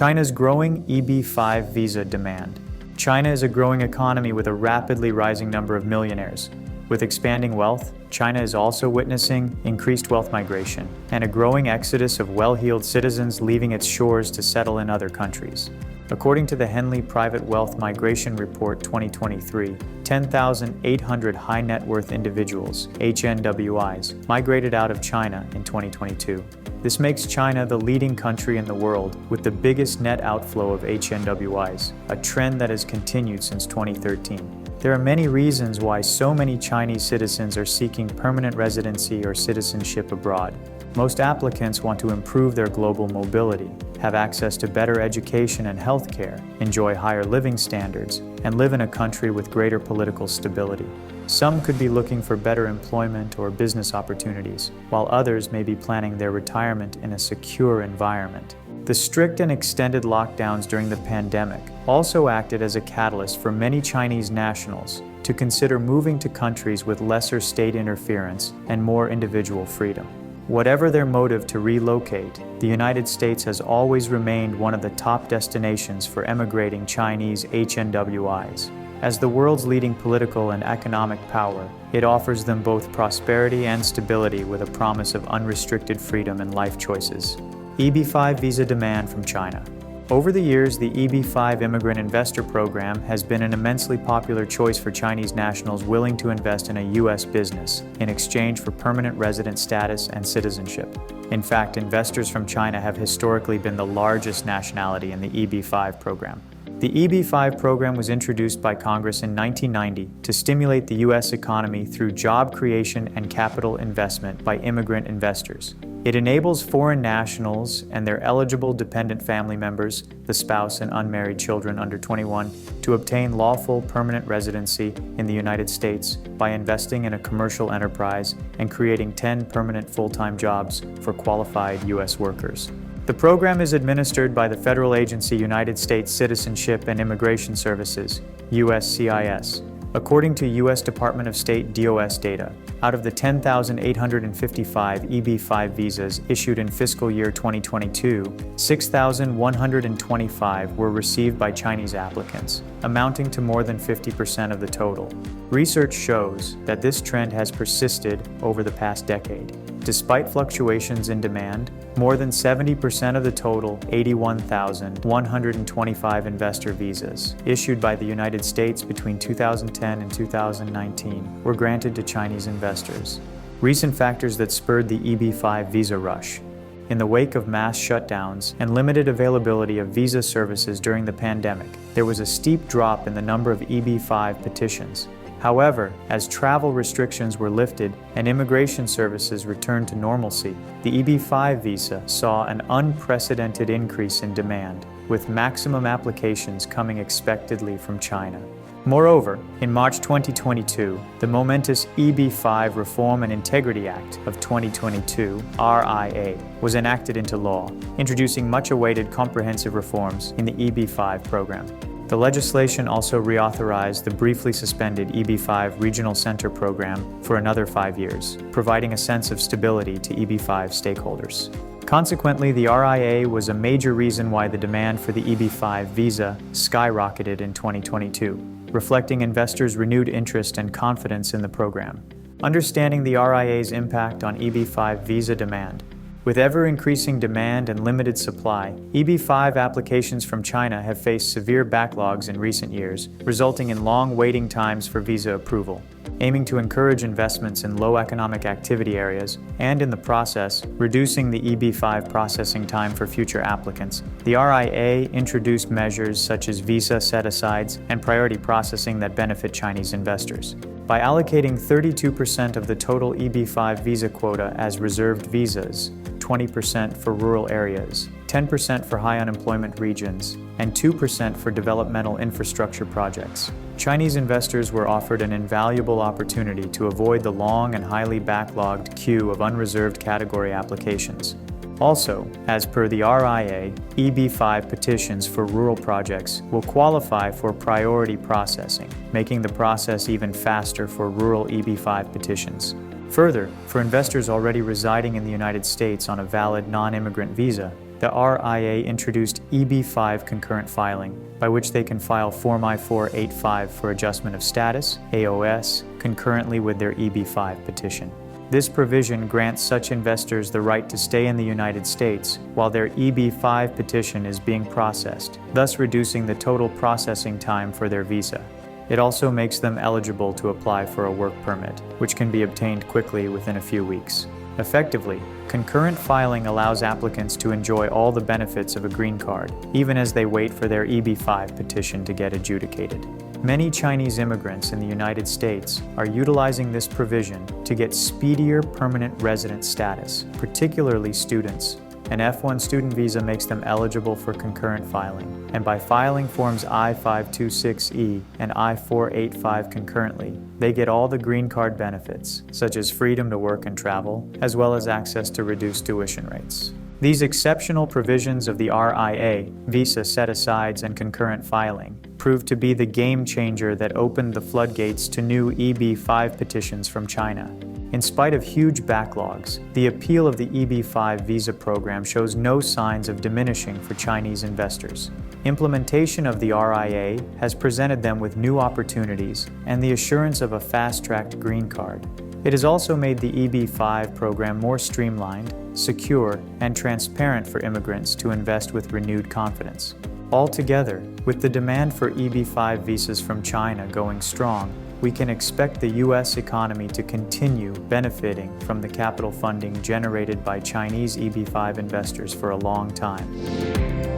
China's growing EB-5 visa demand. China is a growing economy with a rapidly rising number of millionaires. With expanding wealth, China is also witnessing increased wealth migration and a growing exodus of well-heeled citizens leaving its shores to settle in other countries. According to the Henley Private Wealth Migration Report 2023, 10,800 high-net-worth individuals, HNWIs, migrated out of China in 2022. This makes China the leading country in the world with the biggest net outflow of HNWIs, a trend that has continued since 2013. There are many reasons why so many Chinese citizens are seeking permanent residency or citizenship abroad. Most applicants want to improve their global mobility, have access to better education and healthcare, enjoy higher living standards, and live in a country with greater political stability. Some could be looking for better employment or business opportunities, while others may be planning their retirement in a secure environment. The strict and extended lockdowns during the pandemic also acted as a catalyst for many Chinese nationals to consider moving to countries with lesser state interference and more individual freedom. Whatever their motive to relocate, the United States has always remained one of the top destinations for emigrating Chinese HNWIs. As the world's leading political and economic power, it offers them both prosperity and stability with a promise of unrestricted freedom and life choices. EB-5 visa demand from China. Over the years, the EB-5 Immigrant Investor Program has been an immensely popular choice for Chinese nationals willing to invest in a U.S. business in exchange for permanent resident status and citizenship. In fact, investors from China have historically been the largest nationality in the EB-5 program. The EB-5 program was introduced by Congress in 1990 to stimulate the U.S. economy through job creation and capital investment by immigrant investors. It enables foreign nationals and their eligible dependent family members, the spouse and unmarried children under 21, to obtain lawful permanent residency in the United States by investing in a commercial enterprise and creating 10 permanent full-time jobs for qualified U.S. workers. The program is administered by the federal agency United States Citizenship and Immigration Services, USCIS. According to U.S. Department of State DOS data, out of the 10,855 EB-5 visas issued in fiscal year 2022, 6,125 were received by Chinese applicants, amounting to more than 50% of the total. Research shows that this trend has persisted over the past decade. Despite fluctuations in demand, more than 70% of the total 81,125 investor visas issued by the United States between 2010 and 2019 were granted to Chinese investors. Recent factors that spurred the EB-5 visa rush. In the wake of mass shutdowns and limited availability of visa services during the pandemic, there was a steep drop in the number of EB-5 petitions. However, as travel restrictions were lifted and immigration services returned to normalcy, the EB-5 visa saw an unprecedented increase in demand, with maximum applications coming expectedly from China. Moreover, in March 2022, the momentous EB-5 Reform and Integrity Act of 2022, RIA, was enacted into law, introducing much-awaited comprehensive reforms in the EB-5 program. The legislation also reauthorized the briefly suspended EB-5 Regional Center program for another 5 years, providing a sense of stability to EB-5 stakeholders. Consequently, the RIA was a major reason why the demand for the EB-5 visa skyrocketed in 2022, reflecting investors' renewed interest and confidence in the program. Understanding the RIA's impact on EB-5 visa demand. With ever-increasing demand and limited supply, EB-5 applications from China have faced severe backlogs in recent years, resulting in long waiting times for visa approval. Aiming to encourage investments in low economic activity areas, and in the process, reducing the EB-5 processing time for future applicants, the RIA introduced measures such as visa set-asides and priority processing that benefit Chinese investors. By allocating 32% of the total EB-5 visa quota as reserved visas, 20% for rural areas, 10% for high unemployment regions, and 2% for developmental infrastructure projects, Chinese investors were offered an invaluable opportunity to avoid the long and highly backlogged queue of unreserved category applications. Also, as per the RIA, EB-5 petitions for rural projects will qualify for priority processing, making the process even faster for rural EB-5 petitions. Further, for investors already residing in the United States on a valid non-immigrant visa, the RIA introduced EB-5 concurrent filing, by which they can file Form I-485 for adjustment of status, AOS, concurrently with their EB-5 petition. This provision grants such investors the right to stay in the United States while their EB-5 petition is being processed, thus reducing the total processing time for their visa. It also makes them eligible to apply for a work permit, which can be obtained quickly within a few weeks. Effectively, concurrent filing allows applicants to enjoy all the benefits of a green card, even as they wait for their EB-5 petition to get adjudicated. Many Chinese immigrants in the United States are utilizing this provision to get speedier permanent resident status, particularly students. An F1 student visa makes them eligible for concurrent filing, and by filing forms I-526E and I-485 concurrently, they get all the green card benefits, such as freedom to work and travel, as well as access to reduced tuition rates. These exceptional provisions of the RIA, visa set-asides and concurrent filing, proved to be the game changer that opened the floodgates to new EB-5 petitions from China. In spite of huge backlogs, the appeal of the EB-5 visa program shows no signs of diminishing for Chinese investors. Implementation of the RIA has presented them with new opportunities and the assurance of a fast-tracked green card. It has also made the EB-5 program more streamlined, secure, and transparent for immigrants to invest with renewed confidence. Altogether, with the demand for EB-5 visas from China going strong, we can expect the U.S. economy to continue benefiting from the capital funding generated by Chinese EB-5 investors for a long time.